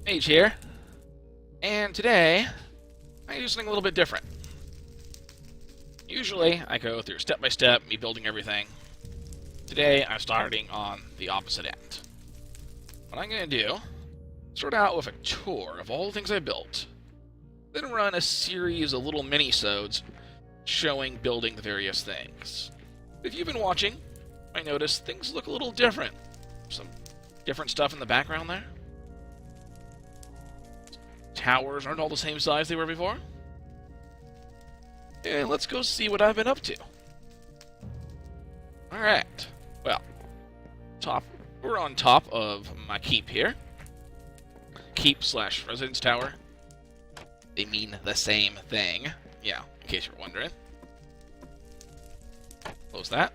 Mage here, and today I do something a little bit different. Usually I go through step by step, me building everything. Today I'm starting on the opposite end. What I'm going to do, start out with a tour of all the things I built, then run a series of little mini-sodes showing building the various things. If you've been watching, I notice things look a little different. Some different stuff in the background there. Towers aren't all the same size they were before. And let's go see what I've been up to. Alright. Well, we're on top of my keep here. Keep/residence tower. They mean the same thing. Yeah, in case you're wondering. Close that.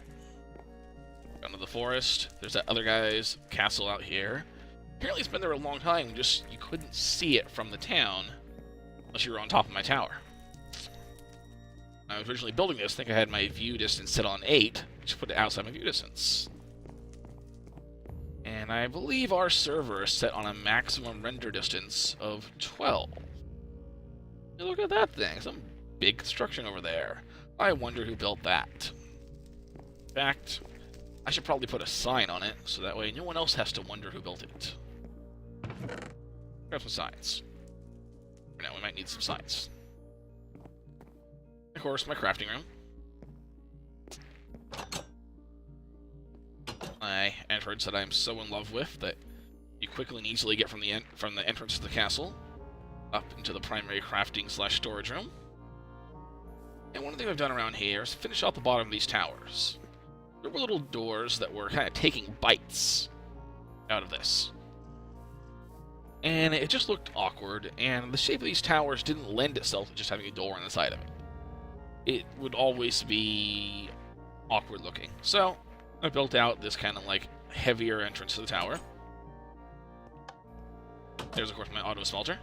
Down to the forest. There's that other guy's castle out here. Apparently it's been there a long time, just you couldn't see it from the town unless you were on top of my tower. I was originally building this, I think I had my view distance set on 8, which put it outside my view distance. And I believe our server is set on a maximum render distance of 12. Look at that thing, some big construction over there. I wonder who built that. In fact, I should probably put a sign on it, so that way no one else has to wonder who built it. Grab some signs. For now, we might need some signs. Of course, my crafting room. My entrance that I'm so in love with that you quickly and easily get from the entrance to the castle up into the primary crafting/storage room. And one thing I've done around here is finish out the bottom of these towers. There were little doors that were kind of taking bites out of this. And it just looked awkward, and the shape of these towers didn't lend itself to just having a door on the side of it. It would always be awkward looking. So, I built out this kind of like heavier entrance to the tower. There's of course my auto smelter.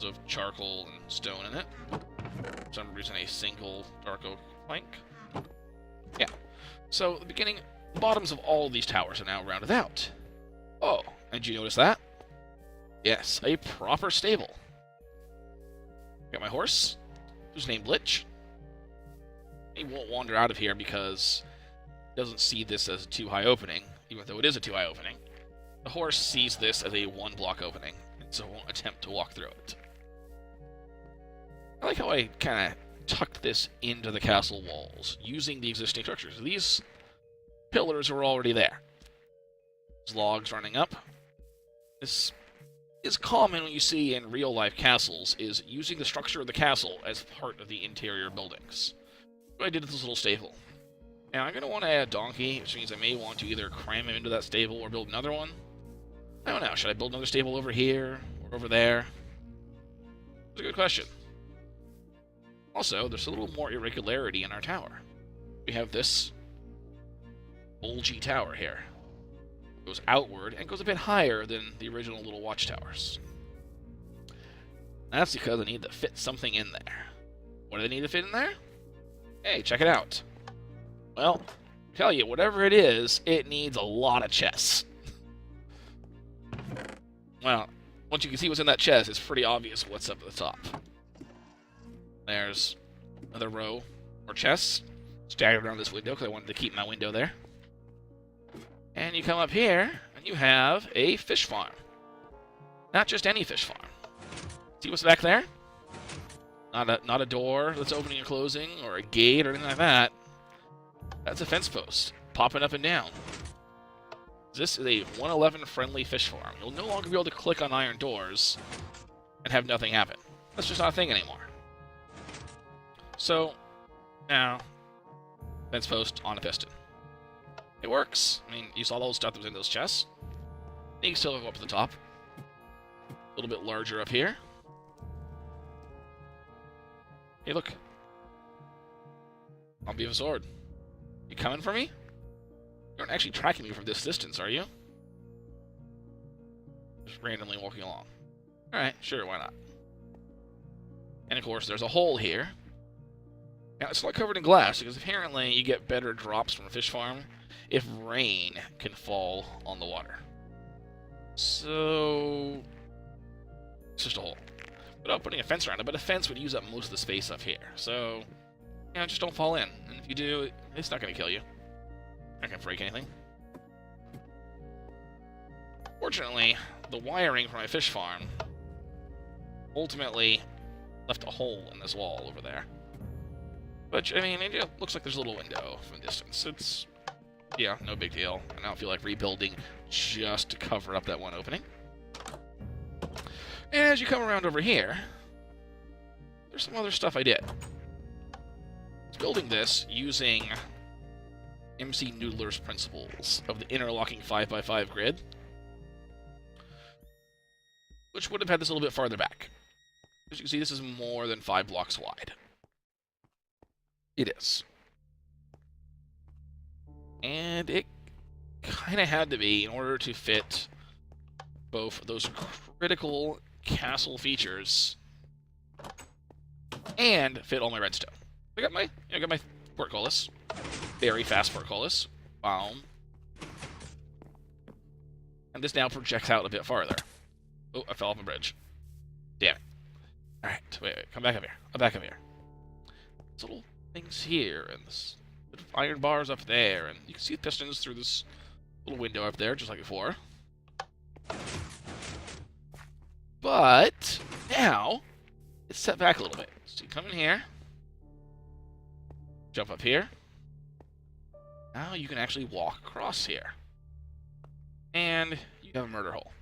Of charcoal and stone in it. For some reason a single dark oak plank. Yeah. So, the bottoms of all of these towers are now rounded out. Oh, and did you notice that? Yes, a proper stable. Got my horse, who's named Lich. He won't wander out of here because he doesn't see this as a too high opening, even though it is a too high opening. The horse sees this as a 1-block opening, and so won't attempt to walk through it. I like how I kind of tucked this into the castle walls, using the existing structures. These pillars are already there. There's logs running up. This is common when you see in real-life castles, is using the structure of the castle as part of the interior buildings. So I did this little stable. Now, I'm going to want to add a donkey, which means I may want to either cram him into that stable or build another one. I don't know, should I build another stable over here, or over there? It's a good question. Also, there's a little more irregularity in our tower. We have this bulgy tower here. It goes outward and goes a bit higher than the original little watchtowers. That's because I need to fit something in there. What do they need to fit in there? Hey, check it out. Well, I tell you, whatever it is, it needs a lot of chests. Well, once you can see what's in that chest, it's pretty obvious what's up at the top. There's another row more chests staggered around this window because I wanted to keep my window there. And you come up here, and you have a fish farm. Not just any fish farm. See what's back there? Not a door that's opening and closing, or a gate, or anything like that. That's a fence post, popping up and down. This is a 111 friendly fish farm. You'll no longer be able to click on iron doors and have nothing happen. That's just not a thing anymore. So, now, fence post on a piston. It works. I mean, you saw all the stuff that was in those chests. You can still go up to the top. A little bit larger up here. Hey, look. I'll be a sword. You coming for me? You aren't actually tracking me from this distance, are you? Just randomly walking along. Alright, sure, why not? And of course, there's a hole here. Now, it's not covered in glass, because apparently you get better drops from a fish farm if rain can fall on the water. So it's just a hole. Without putting a fence around it, but a fence would use up most of the space up here. So, just don't fall in. And if you do, it's not going to kill you. Not going to break anything. Fortunately, the wiring for my fish farm ultimately left a hole in this wall over there. Which, I mean, it looks like there's a little window from a distance. It's, yeah, no big deal. I don't feel like rebuilding just to cover up that one opening. And as you come around over here, there's some other stuff I did. I was building this using MC Noodler's principles of the interlocking 5x5 grid, which would have had this a little bit farther back. As you can see, this is more than 5 blocks wide. It is. And it kind of had to be in order to fit both those critical castle features and fit all my redstone. I got my portcullis. Very fast portcullis. Boom. And this now projects out a bit farther. Oh, I fell off a bridge. Damn it. Alright, wait, come back up here. Come back up here. These little things here, and this iron bars up there, and you can see the pistons through this little window up there, just like before. But now it's set back a little bit. So you come in here, jump up here. Now you can actually walk across here. And you have a murder hole.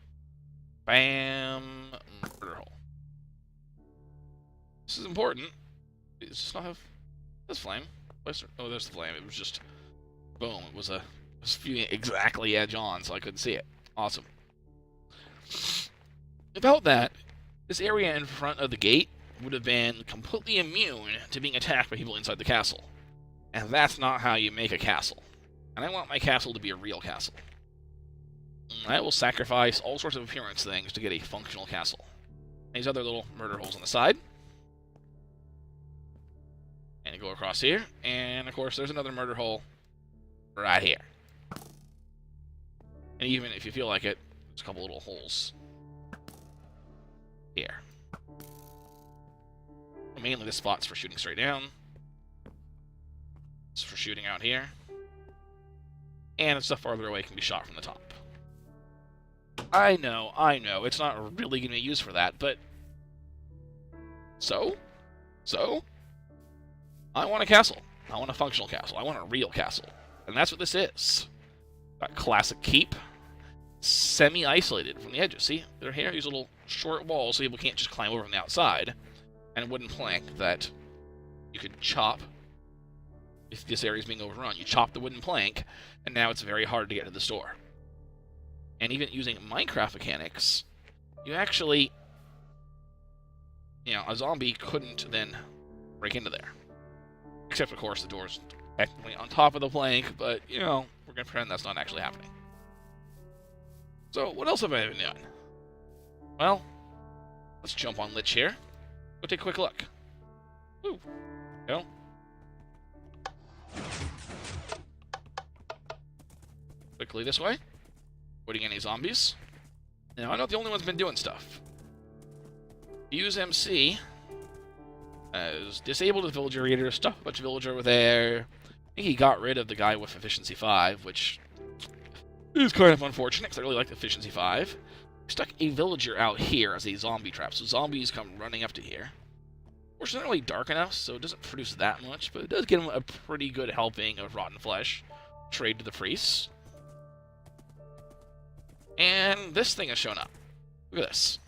Bam! Murder hole. This is important. Does this not have this flame? Oh, there's the flame. It was just boom. It was viewing exactly edge on, so I couldn't see it. Awesome. Without that, this area in front of the gate would have been completely immune to being attacked by people inside the castle. And that's not how you make a castle. And I want my castle to be a real castle. I will sacrifice all sorts of appearance things to get a functional castle. These other little murder holes on the side. And you go across here. And, of course, there's another murder hole right here. And even if you feel like it, there's a couple little holes here. Mainly this spot's for shooting straight down. It's for shooting out here. And stuff farther away can be shot from the top. I know, it's not really going to be used for that, but... So? I want a castle. I want a functional castle. I want a real castle. And that's what this is. Got classic keep. Semi-isolated from the edges. See? They're here, these little short walls so people can't just climb over from the outside. And a wooden plank that you could chop. If this area is being overrun, you chop the wooden plank, and now it's very hard to get to the store. And even using Minecraft mechanics, you actually, a zombie couldn't then break into there. Except, of course, the door's technically on top of the plank, but, we're going to pretend that's not actually happening. So, what else have I been doing? Well, let's jump on Lich here. Go take a quick look. Woo. Go. Quickly this way. Avoiding any zombies. Now, I'm not the only one's been doing stuff. Use MC has disabled the villager eater, stuffed a bunch of villager over there. I think he got rid of the guy with efficiency 5, which is kind of unfortunate, because I really like efficiency 5. Stuck a villager out here as a zombie trap, so zombies come running up to here. Of course, it's not really dark enough, so it doesn't produce that much, but it does give them a pretty good helping of rotten flesh. Trade to the priests. And this thing has shown up. Look at this.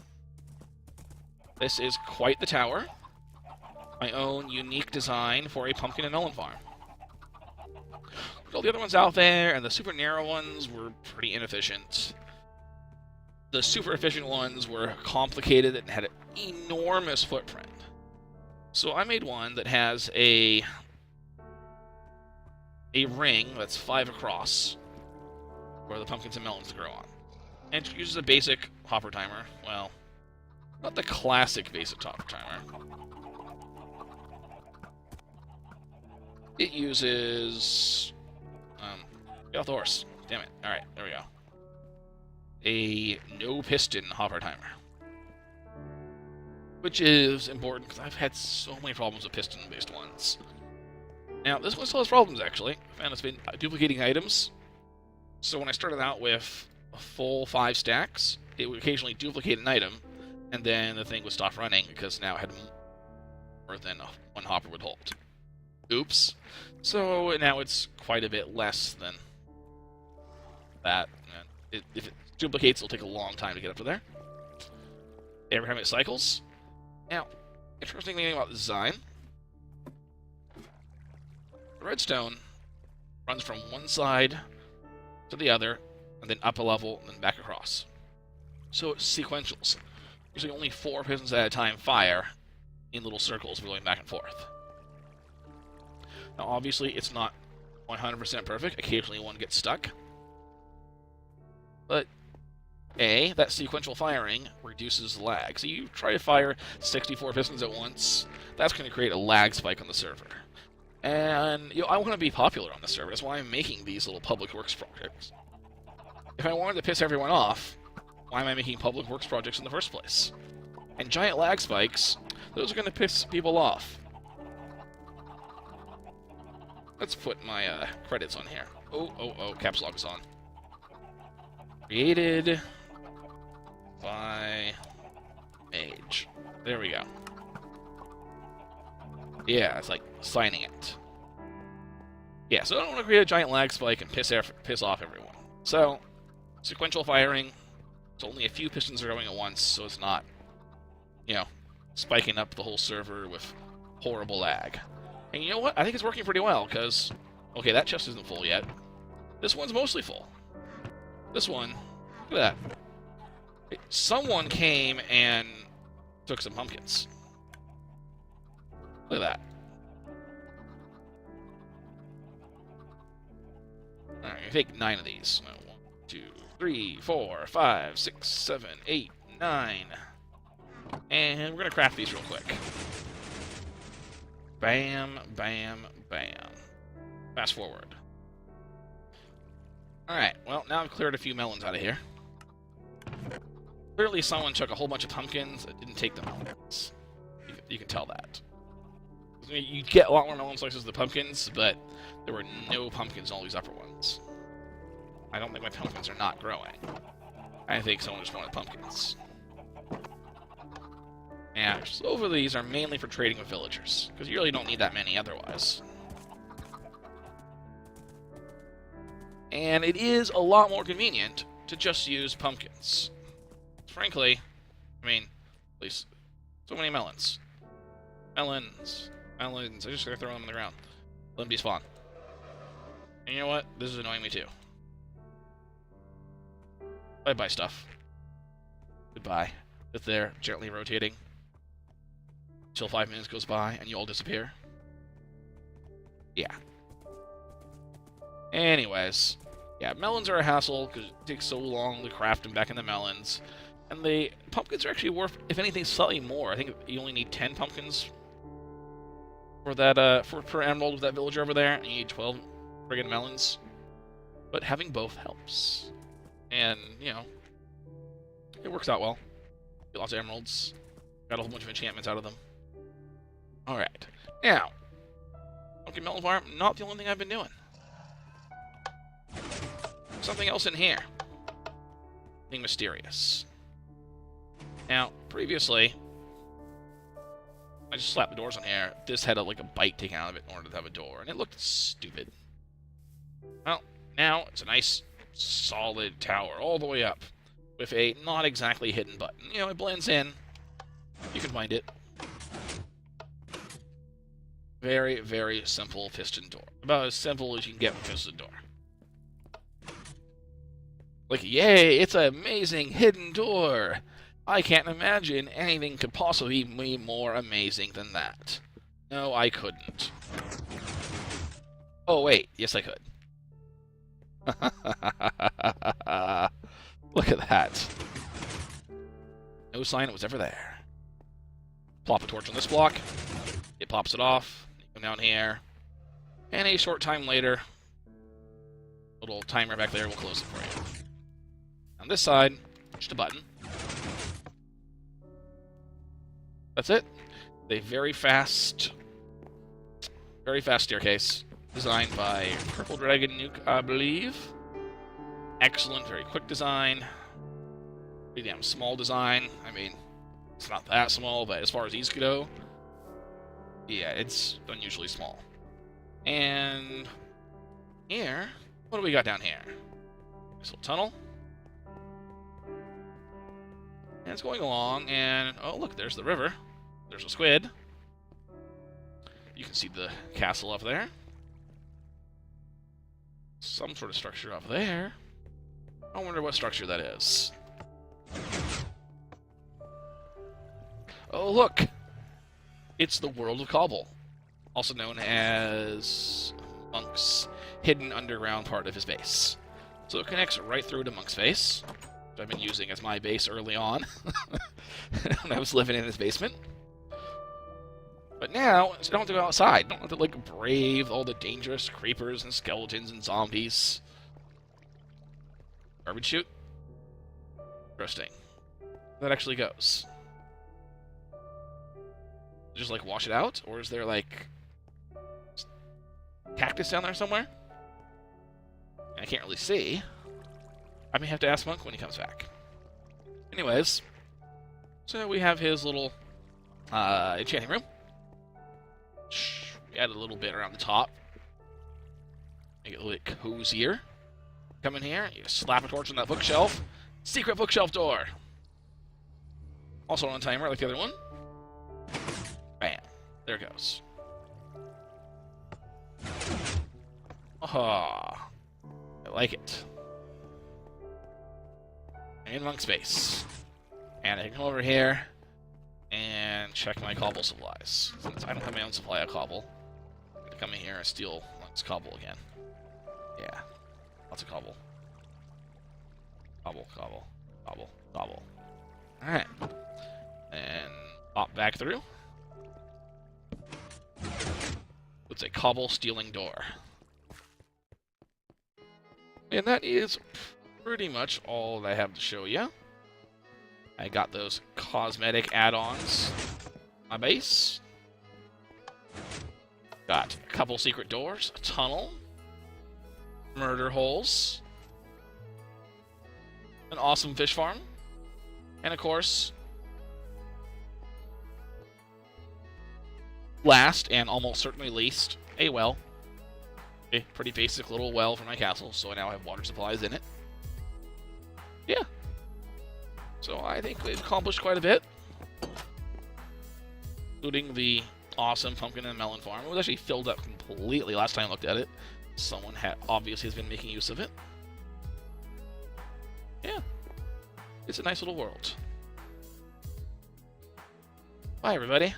This is quite the tower. My own unique design for a pumpkin and melon farm. All the other ones out there, and the super narrow ones were pretty inefficient. The super efficient ones were complicated and had an enormous footprint. So I made one that has a ring that's 5 across, where the pumpkins and melons grow on. And it uses a basic hopper timer. Well, not the classic basic hopper timer. It uses Get off the horse. Damn it. Alright, there we go. A no piston hopper timer. Which is important because I've had so many problems with piston-based ones. Now, this one still has problems, actually. I found it's been duplicating items. So when I started out with a full 5 stacks, it would occasionally duplicate an item, and then the thing would stop running because now it had more than one hopper would hold. Oops. So now it's quite a bit less than that. If it duplicates, it'll take a long time to get up to there. Every time it cycles. Now, interesting thing about the design, the redstone runs from one side to the other, and then up a level, and then back across. So it's sequentials. Usually only 4 pistons at a time fire in little circles going back and forth. Now obviously it's not 100% perfect, occasionally one gets stuck. But that sequential firing reduces lag. So you try to fire 64 pistons at once, that's going to create a lag spike on the server. And I want to be popular on the server, that's why I'm making these little public works projects. If I wanted to piss everyone off, why am I making public works projects in the first place? And giant lag spikes, those are going to piss people off. Let's put my credits on here. Oh, caps lock is on. Created by Mage. There we go. Yeah, it's like signing it. Yeah, so I don't want to create a giant lag spike and piss off everyone. So, sequential firing. It's only a few pistons are going at once, so it's not, spiking up the whole server with horrible lag. And you know what? I think it's working pretty well, because, okay, that chest isn't full yet. This one's mostly full. This one, look at that. Someone came and took some pumpkins. Look at that. Alright, I take 9 of these. 1, 2, 3, 4, 5, 6, 7, 8, 9. And we're going to craft these real quick. Bam, bam, bam. Fast forward. Alright, well, now I've cleared a few melons out of here. Clearly someone took a whole bunch of pumpkins and didn't take the melons. You can tell that. You get a lot more melon slices than the pumpkins, but there were no pumpkins in all these upper ones. I don't think my pumpkins are not growing. I think someone just wanted pumpkins. Yeah, over these are mainly for trading with villagers, because you really don't need that many otherwise. And it is a lot more convenient to just use pumpkins. Frankly, at least, so many melons. Melons. I just gotta throw them on the ground. Let them despawn. And you know what? This is annoying me too. Bye-bye stuff. Goodbye. Sit there, gently rotating. Until 5 minutes goes by and you all disappear. Yeah. Anyways. Yeah, melons are a hassle because it takes so long to craft them back into melons. And the pumpkins are actually worth, if anything, slightly more. I think you only need 10 pumpkins for that, per emerald with that villager over there. And you need 12 friggin' melons. But having both helps. And, it works out well. Get lots of emeralds. Got a whole bunch of enchantments out of them. Alright. Now, pumpkin melon farm, not the only thing I've been doing. Something else in here. Something mysterious. Now, previously, I just slapped the doors on here. This had a bite taken out of it in order to have a door, and it looked stupid. Well, now it's a nice, solid tower all the way up with a not exactly hidden button. It blends in. You can find it. Very, very simple piston door. About as simple as you can get with a piston door. Yay, it's an amazing hidden door. I can't imagine anything could possibly be more amazing than that. No, I couldn't. Oh, wait. Yes, I could. Look at that. No sign it was ever there. Plop a torch on this block. It pops it off. You come down here. And a short time later, little timer back there will close it for you. On this side, just a button. That's it. A very fast staircase designed by Purple Dragon Nuke, I believe. Excellent, very quick design. Pretty damn small design. I mean, it's not that small, but as far as these go, yeah, it's unusually small. And here, what do we got down here? This little tunnel. And it's going along, and oh look, there's the river. There's a squid. You can see the castle up there. Some sort of structure up there. I wonder what structure that is. Oh, look! It's the world of Cobble, also known as Monk's hidden underground part of his base. So it connects right through to Monk's base, which I've been using as my base early on when I was living in his basement. But now, I don't have to go outside. I don't have to, like, brave all the dangerous creepers and skeletons and zombies. Garbage chute? Interesting. That actually goes. Just, like, wash it out? Or is there, like, cactus down there somewhere? I can't really see. I may have to ask Monk when he comes back. Anyways, so we have his little enchanting room. We add a little bit around the top. Make it a little bit cozier. Come in here, you slap a torch on that bookshelf. Secret bookshelf door! Also on a timer like the other one. Bam. There it goes. Ah, I like it. In Monk's base. And I can come over here and check my cobble supplies. Since I don't have my own supply of cobble, I'm going to come in here and steal Monk's cobble again. Yeah. Lots of cobble. Cobble, cobble, cobble, cobble. Alright. And pop back through. It's a cobble stealing door. And that is pretty much all that I have to show you. I got those cosmetic add-ons on my base. Got a couple secret doors, a tunnel, murder holes, an awesome fish farm, and of course, last and almost certainly least, a well. A pretty basic little well for my castle, so I now have water supplies in it. Yeah. So I think we've accomplished quite a bit, including the awesome pumpkin and melon farm. It was actually filled up completely last time I looked at it. Someone obviously has been making use of it. Yeah. It's a nice little world. Bye, everybody.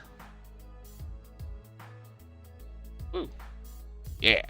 Ooh. Yeah.